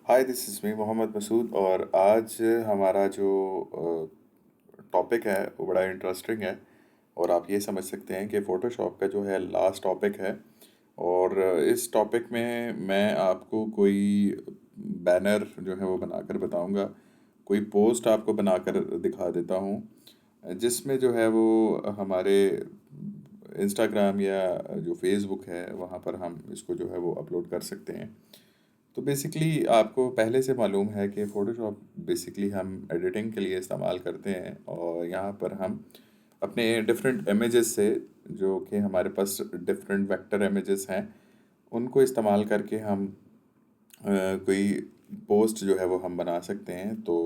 Hi, this is me Mohammad Masood और आज हमारा जो टॉपिक है वो बड़ा इंटरेस्टिंग है। और आप ये समझ सकते हैं कि फ़ोटोशॉप का जो है लास्ट टॉपिक है। और इस टॉपिक में मैं आपको कोई बैनर जो है वो बनाकर बताऊंगा, कोई पोस्ट आपको बनाकर दिखा देता हूँ, जिसमें जो है वो हमारे इंस्टाग्राम या जो फेसबुक है वहाँ पर हम इसको जो है वो अपलोड कर सकते हैं। तो बेसिकली आपको पहले से मालूम है कि फ़ोटोशॉप बेसिकली हम एडिटिंग के लिए इस्तेमाल करते हैं, और यहाँ पर हम अपने डिफरेंट इमेजेस से, जो कि हमारे पास डिफरेंट वेक्टर इमेजेस हैं, उनको इस्तेमाल करके हम कोई पोस्ट जो है वो हम बना सकते हैं। तो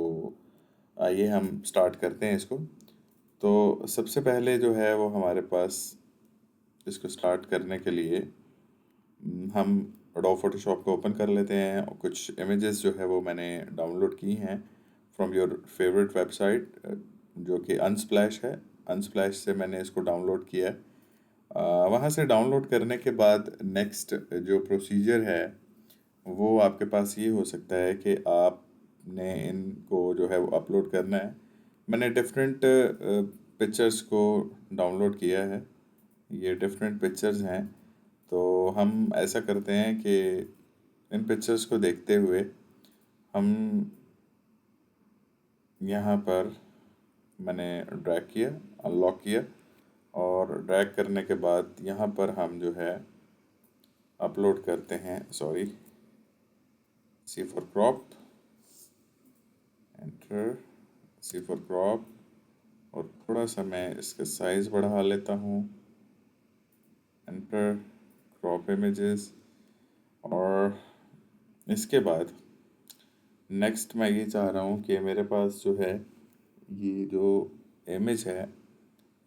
आइए हम स्टार्ट करते हैं इसको। तो सबसे पहले जो है वो हमारे पास इसको स्टार्ट करने के लिए हम एडोब फोटोशॉप को ओपन कर लेते हैं, और कुछ इमेजेस जो है वो मैंने डाउनलोड की हैं फ्रॉम योर फेवरेट वेबसाइट, जो कि अनस्प्लैश है। अनस्प्लैश से मैंने इसको डाउनलोड किया है। वहाँ से डाउनलोड करने के बाद नेक्स्ट जो प्रोसीजर है वो आपके पास ये हो सकता है कि आपने इनको जो है वो अपलोड करना है। मैंने डिफरेंट पिक्चर्स को डाउनलोड किया है। ये डिफरेंट पिक्चर्स हैं। तो हम ऐसा करते हैं कि इन पिक्चर्स को देखते हुए हम यहाँ पर, मैंने ड्रैग किया, अनलॉक किया, और ड्रैग करने के बाद यहाँ पर हम जो है अपलोड करते हैं। Sorry, C for crop, enter, C for crop, और थोड़ा सा मैं इसका साइज़ बढ़ा लेता हूँ, एंटर, क्रॉप इमेजेस। और इसके बाद नेक्स्ट मैं ये चाह रहा हूँ कि मेरे पास जो है ये जो इमेज है,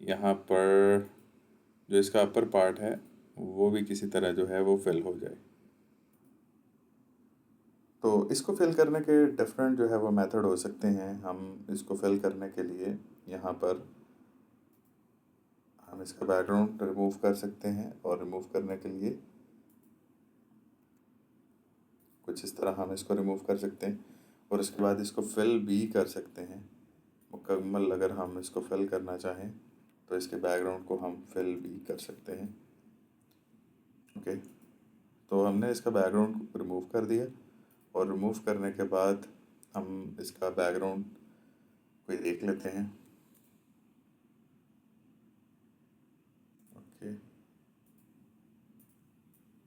यहाँ पर जो इसका अपर पार्ट है वो भी किसी तरह जो है वो फिल हो जाए। तो इसको फिल करने के डिफरेंट जो है वो मेथड हो सकते हैं। हम इसको फिल करने के लिए यहाँ पर हम इसका बैकग्राउंड रिमूव कर सकते हैं, और रिमूव करने के लिए कुछ इस तरह हम इसको रिमूव कर सकते हैं, और इसके बाद इसको फिल भी कर सकते हैं मुकम्मल। अगर हम इसको फिल करना चाहें तो इसके बैकग्राउंड को हम फिल भी कर सकते हैं। ओके, तो हमने इसका बैकग्राउंड रिमूव कर दिया, और रिमूव करने के बाद हम इसका बैकग्राउंड कोई देख लेते हैं। ओके,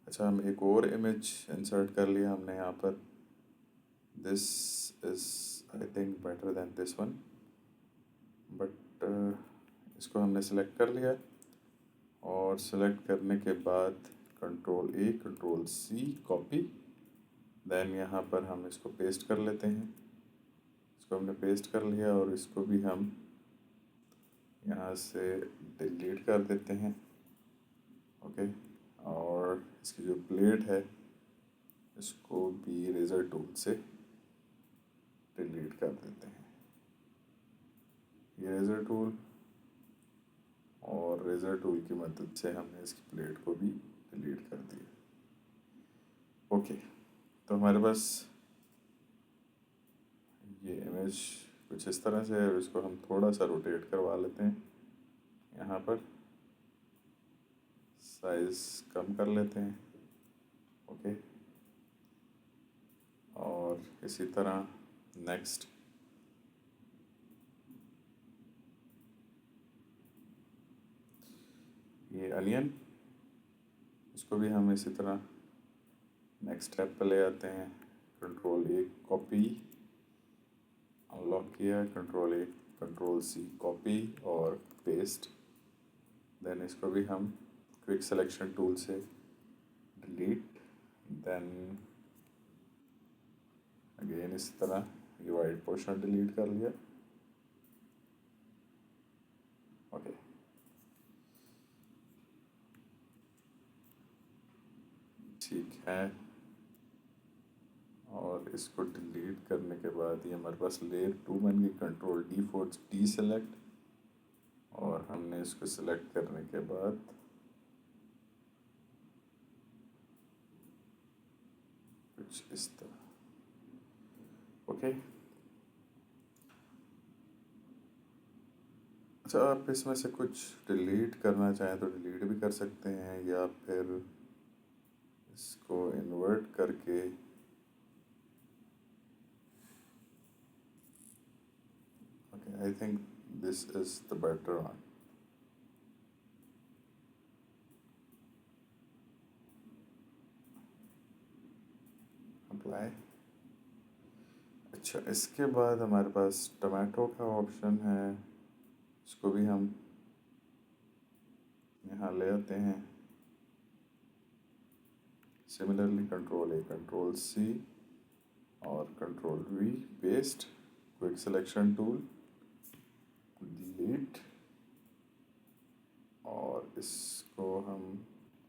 अच्छा, हम एक और इमेज इंसर्ट कर लिया हमने यहाँ पर। This is I think better than this one, but इसको हमने सेलेक्ट कर लिया, और सेलेक्ट करने के बाद control A, control C, copy. Then यहाँ पर हम इसको पेस्ट कर लेते हैं। इसको हमने पेस्ट कर लिया, और इसको भी हम यहाँ से डिलीट कर देते हैं। ओके, और इसकी जो प्लेट है इसको भी इरेज़र टूल से डिलीट कर देते हैं। इरेज़र टूल और रेज़र टूल की मदद से हमने इसकी प्लेट को भी डिलीट कर दिया। ओके, तो हमारे पास ये इमेज कुछ इस तरह से है, और इसको हम थोड़ा सा रोटेट करवा लेते हैं। यहाँ पर साइज़ कम कर लेते हैं। ओके, और इसी तरह नेक्स्ट ये अनियन, इसको भी हम इसी तरह नेक्स्ट स्टेप पे ले आते हैं। कंट्रोल ए, कॉपी, अनलॉक किया, control A, control C, copy और पेस्ट। देन इसको भी हम क्विक सिलेक्शन टूल से डिलीट। देन अगेन इस तरह ये वाइट पोर्शन डिलीट कर लिया। ओके, ठीक है। और इसको डिलीट करने के बाद ये हमारे पास लेयर 2 बन गई। Control D four D select, और हमने इसको सेलेक्ट करने के बाद कुछ इस तरह ओके। अच्छा, आप इसमें से कुछ डिलीट करना चाहें तो डिलीट भी कर सकते हैं, या फिर इसको इन्वर्ट करके okay, I think this is the better one. Apply. अच्छा, इसके बाद हमारे पास टमाटो का ऑप्शन है, इसको भी हम यहाँ ले आते हैं। Similarly control A, control C और control V, paste, quick selection tool, delete, और इसको हम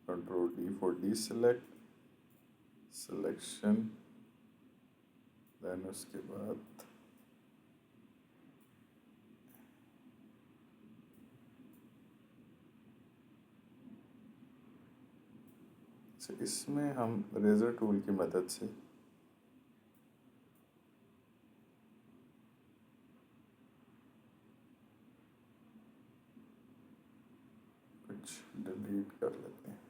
control D for deselect, selection, then उसके बाद इसमें हम रेजर टूल की मदद से कुछ डिलीट कर लेते हैं।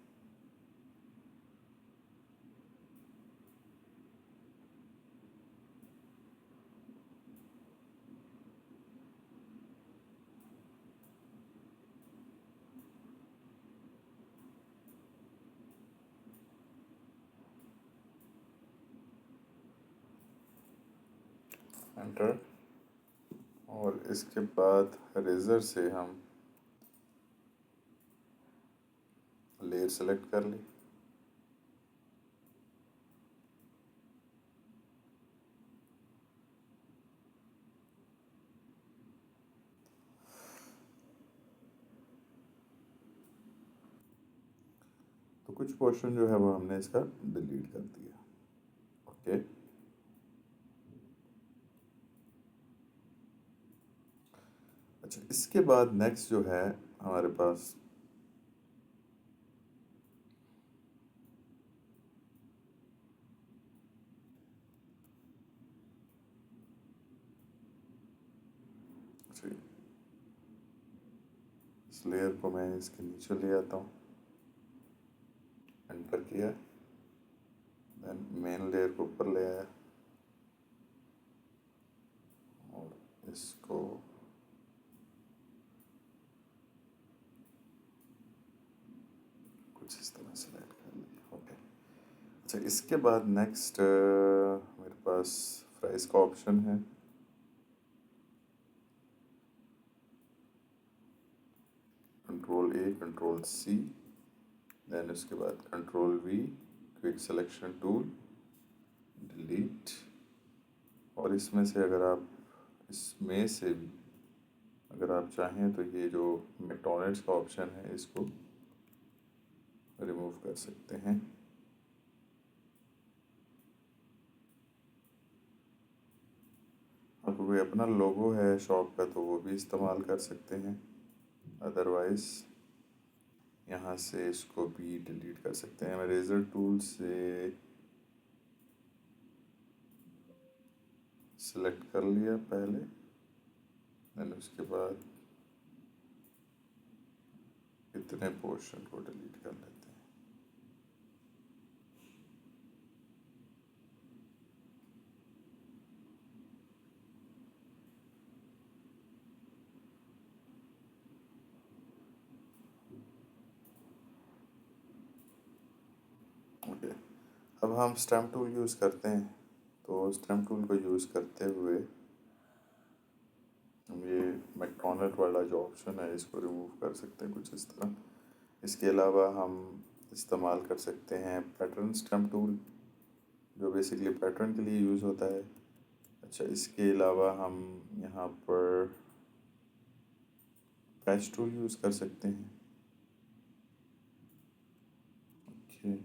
एंटर। और इसके बाद रेजर से हम लेयर सेलेक्ट कर ली। तो कुछ पोर्शन जो है वो हमने इसका डिलीट कर दिया। ओके। अच्छा, इसके बाद नेक्स्ट जो है हमारे पास अच्छा, इस लेयर को मैं इसके नीचे ले आता हूँ, एंटर किया, देन मेन लेयर को ऊपर ले आया और इसको कुछ इस तरह सेलेक्ट कर लिया। ओके। अच्छा, इसके बाद नेक्स्ट मेरे पास फ्राइज का ऑप्शन है। Control A, control C, then उसके बाद control V, quick selection tool, delete. और इसमें से अगर आप इसमें से भी अगर आप चाहें तो ये जो मैकडॉनल्ड्स का ऑप्शन है इसको रिमूव कर सकते हैं। आपको कोई अपना लोगो है शॉप का तो वो भी इस्तेमाल कर सकते हैं, अदरवाइज़ यहाँ से इसको भी डिलीट कर सकते हैं। मैं रेजर टूल से सिलेक्ट कर लिया पहले, देन उसके बाद इतने पोर्शन को डिलीट कर लेते हैं। ओके। अब हम स्टैम्प टूल यूज़ करते हैं, तो स्टैम्प टूल को यूज़ करते हुए हम ये मैकडॉनल्ड वाला जो ऑप्शन है इसको रिमूव कर सकते हैं कुछ इस तरह। इसके अलावा हम इस्तेमाल कर सकते हैं पैटर्न स्टैम्प टूल, जो बेसिकली पैटर्न के लिए यूज़ होता है। अच्छा, इसके अलावा हम यहाँ पर पैच टूल यूज़ कर सकते हैं। ओके।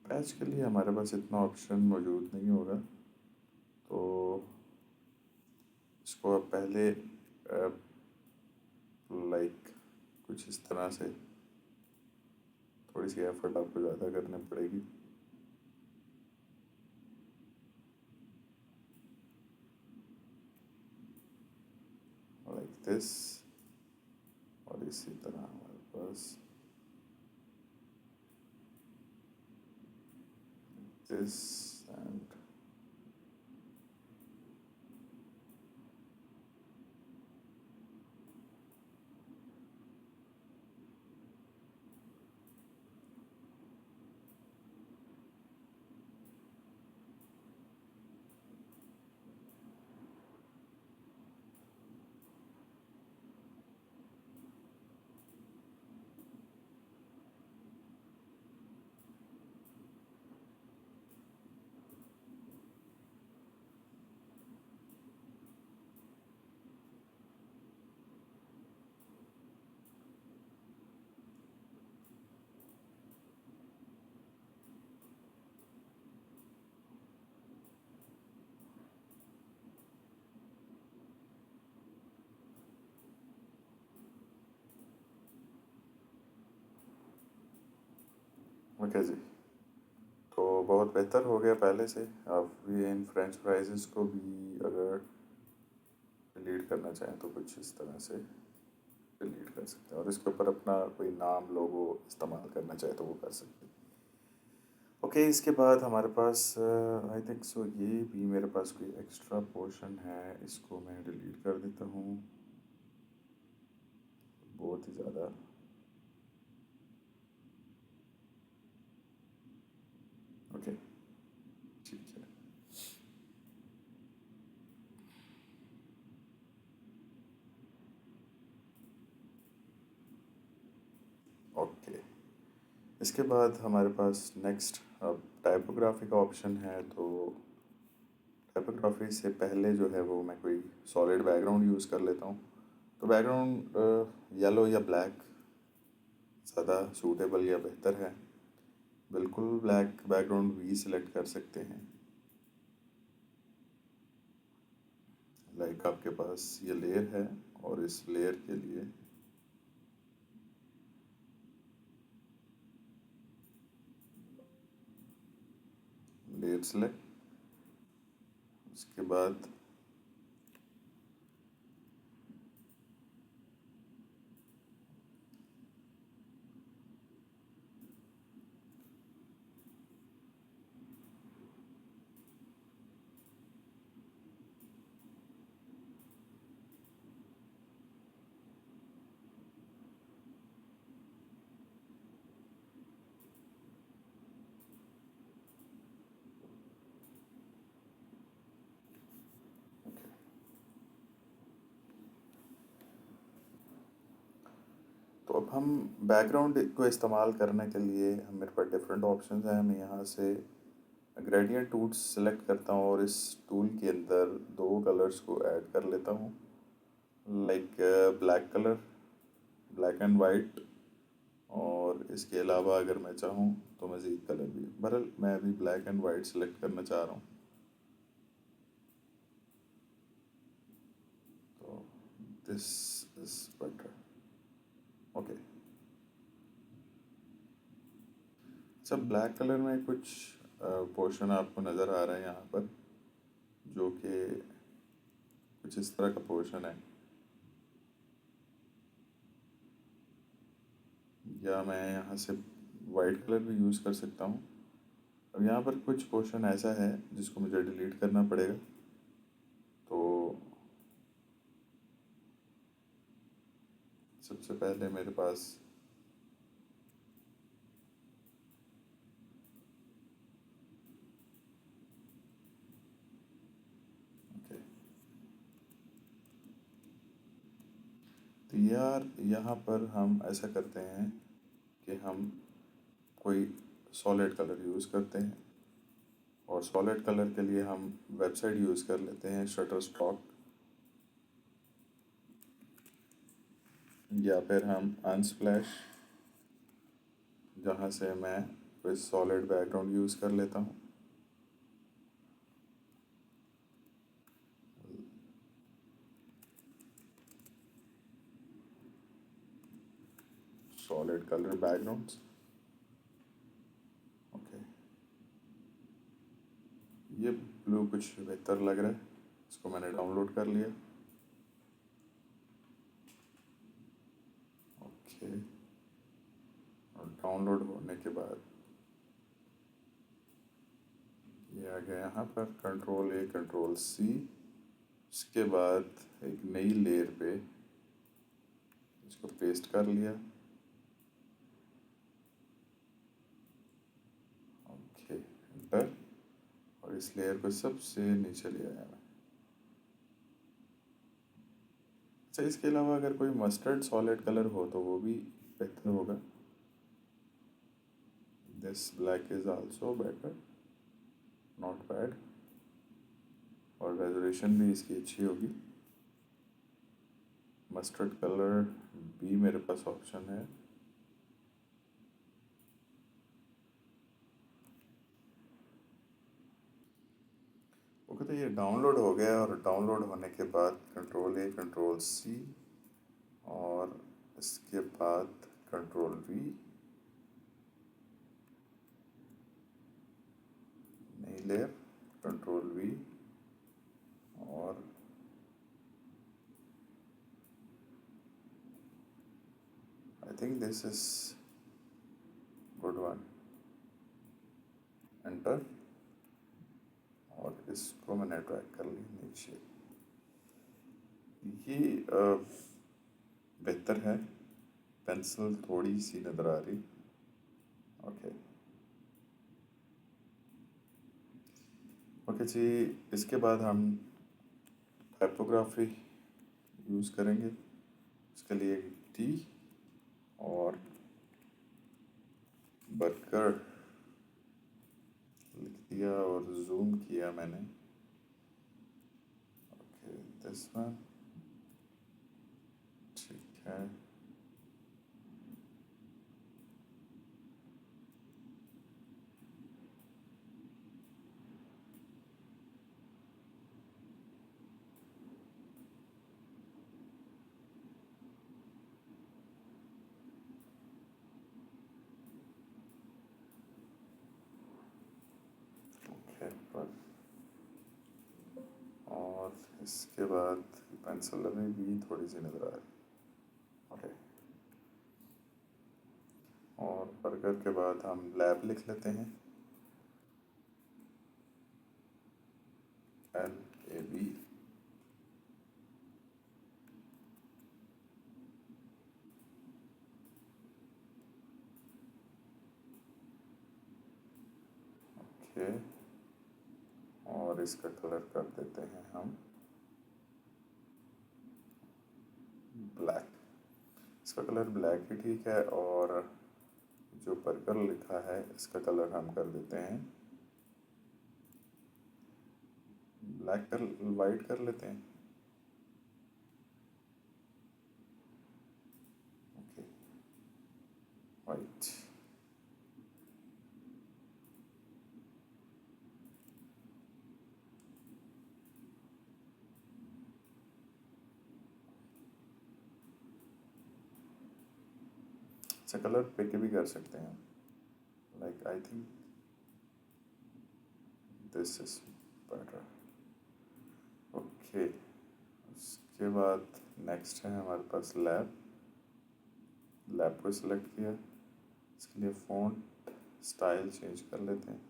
पैच के लिए हमारे पास इतना ऑप्शन मौजूद नहीं होगा, तो इसको आप पहले लाइक कुछ इस तरह से थोड़ी सी एफर्ट आपको ज़्यादा करनी पड़ेगी। दिस, और इसी तरह हमारे पास दिस एंड ओके जी। तो बहुत बेहतर हो गया पहले से। अब ये इन फ्रेंच फ्राइज़ को भी अगर डिलीट करना चाहें तो कुछ इस तरह से डिलीट कर सकते हैं, और इसके ऊपर अपना कोई नाम लोगो इस्तेमाल करना चाहे तो वो कर सकते हैं। ओके, इसके बाद हमारे पास आई थिंक सो ये भी मेरे पास कोई एक्स्ट्रा पोर्शन है, इसको मैं डिलीट कर देता हूँ। बहुत ही ज़्यादा ओके, ठीक है। ओके, इसके बाद हमारे पास नेक्स्ट अब टाइपोग्राफी का ऑप्शन है। तो टाइपोग्राफी से पहले जो है वो मैं कोई सॉलिड बैकग्राउंड यूज़ कर लेता हूँ। तो बैकग्राउंड येलो या ब्लैक ज़्यादा सूटेबल या बेहतर है। बिल्कुल ब्लैक बैकग्राउंड भी सिलेक्ट कर सकते हैं। लाइक आपके पास ये लेयर है और इस लेयर के लिए लेयर सेलेक्ट, उसके बाद तो अब हम बैकग्राउंड को इस्तेमाल करने के लिए हम मेरे पास डिफरेंट ऑप्शंस हैं। मैं यहाँ से ग्रेडियंट टूल्स सेलेक्ट करता हूँ और इस टूल के अंदर दो कलर्स को ऐड कर लेता हूँ। Like black colour, black and white, और इसके अलावा अगर मैं चाहूँ तो मज़ीद कलर भी। बहरहाल मैं अभी ब्लैक एंड वाइट सेलेक्ट करना चाह रहा हूँ। तो दिस इज बेटर। ओके, सब ब्लैक कलर में कुछ पोर्शन आपको नज़र आ रहा है यहाँ पर, जो कि कुछ इस तरह का पोर्शन है। या मैं यहाँ से वाइट कलर भी यूज़ कर सकता हूँ। अब यहाँ पर कुछ पोर्शन ऐसा है जिसको मुझे डिलीट करना पड़ेगा। तो सबसे पहले मेरे पास ओके, तो यार यहाँ पर हम ऐसा करते हैं कि हम कोई सॉलिड कलर यूज़ करते हैं, और सॉलिड कलर के लिए हम वेबसाइट यूज़ कर लेते हैं शटर स्टॉक, या फिर हम अनस्प्लैश, जहाँ से मैं कोई सॉलिड बैकग्राउंड यूज़ कर लेता हूँ। Solid colour backgrounds, okay. ये ब्लू कुछ बेहतर लग रहा है, इसको मैंने डाउनलोड कर लिया। डाउनलोड होने के बाद ये आ गया यहाँ पर Ctrl+A Ctrl+C। उसके बाद एक नई लेयर पे इसको पेस्ट कर लिया। Okay, enter. और इस लेयर को सबसे नीचे ले आया मैं। अच्छा, इसके अलावा अगर कोई मस्टर्ड सॉलिड कलर हो तो वो भी बेहतर होगा। This black is also better, not bad. और रेजोल्यूशन भी इसकी अच्छी होगी। मस्टर्ड कलर भी मेरे पास ऑप्शन है। ओके, तो ये डाउनलोड हो गया और डाउनलोड होने के बाद Ctrl+A Ctrl+C और इसके बाद Ctrl+V, नई लेयर, Ctrl+V और I think this is good one, enter. और इसको मैंने ड्रैग कर ली नीचे। ये बेहतर है, पेंसिल थोड़ी सी नज़र आ रही। ओके ओके जी, इसके बाद हम टाइपोग्राफी यूज़ करेंगे। इसके लिए टी और बर्गर लिख दिया और जूम किया मैंने। ओके, दिस वन ठीक है। ओके, पर और इसके बाद पेंसिल में भी थोड़ी सी नज़र आ रही। ओके, और बर्गर के बाद हम लैब लिख लेते हैं, LAB। ओके, और इसका कलर कर देते हैं हम ब्लैक। इसका कलर ब्लैक ही ठीक है। और जो बर्गर लिखा है इसका कलर हम कर देते हैं ब्लैक, कर वाइट कर लेते हैं। Okay, white. अच्छा, कलर पिक भी कर सकते हैं, like I think this is better. Okay, उसके बाद नेक्स्ट है हमारे पास लैब। लैब को सिलेक्ट किया। इसके लिए फ़ॉन्ट स्टाइल चेंज कर लेते हैं।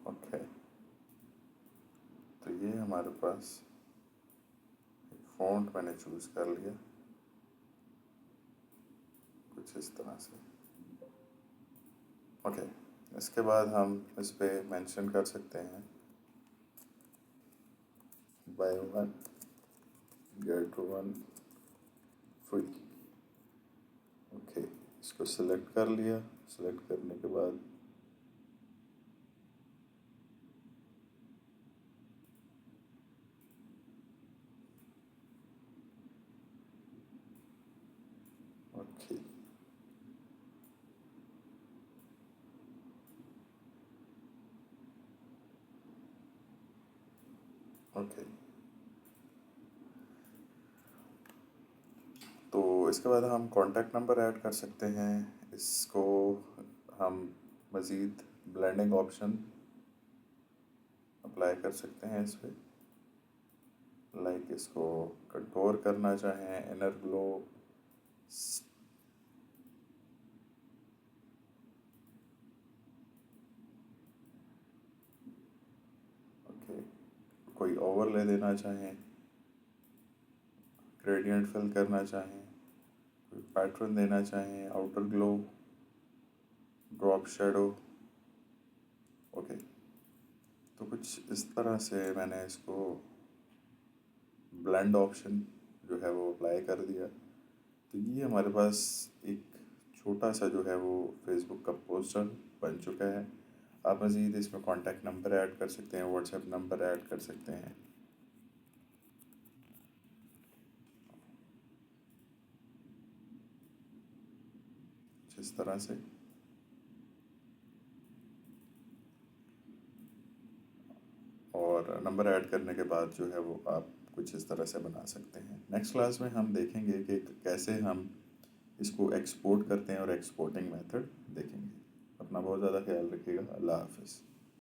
ओके, तो ये हमारे पास फ़ॉन्ट मैंने चूज़ कर लिया। कुछ इस तरह से। ओके, इसके बाद हम इस पे मेंशन कर सकते हैं by one get one free. Okay, इसको सिलेक्ट कर लिया। सिलेक्ट करने के बाद ओके, ओके, तो इसके बाद हम कॉन्टैक्ट नंबर ऐड कर सकते हैं। इसको हम मज़ीद ब्लेंडिंग ऑप्शन अप्लाई कर सकते हैं इस पर। लाइक इसको कंटूर करना चाहें, इनर ग्लो, ओके, कोई ओवरले देना चाहें, ग्रेडियंट फिल करना चाहें, कोई पैटर्न देना चाहें, outer glow, drop shadow. Okay, तो कुछ इस तरह से मैंने इसको ब्लेंड ऑप्शन जो है वो अप्लाई कर दिया। तो ये हमारे पास एक छोटा सा जो है वो फेसबुक का पोस्टर बन चुका है। आप मज़ीद इसमें कॉन्टैक्ट नंबर ऐड कर सकते हैं, व्हाट्सएप नंबर ऐड कर सकते हैं इस तरह से। और नंबर ऐड करने के बाद जो है वो आप कुछ इस तरह से बना सकते हैं। नेक्स्ट क्लास में हम देखेंगे कि कैसे हम इसको एक्सपोर्ट करते हैं और एक्सपोर्टिंग मेथड देखेंगे। अपना बहुत ज़्यादा ख्याल रखिएगा। अल्लाह हाफिज़।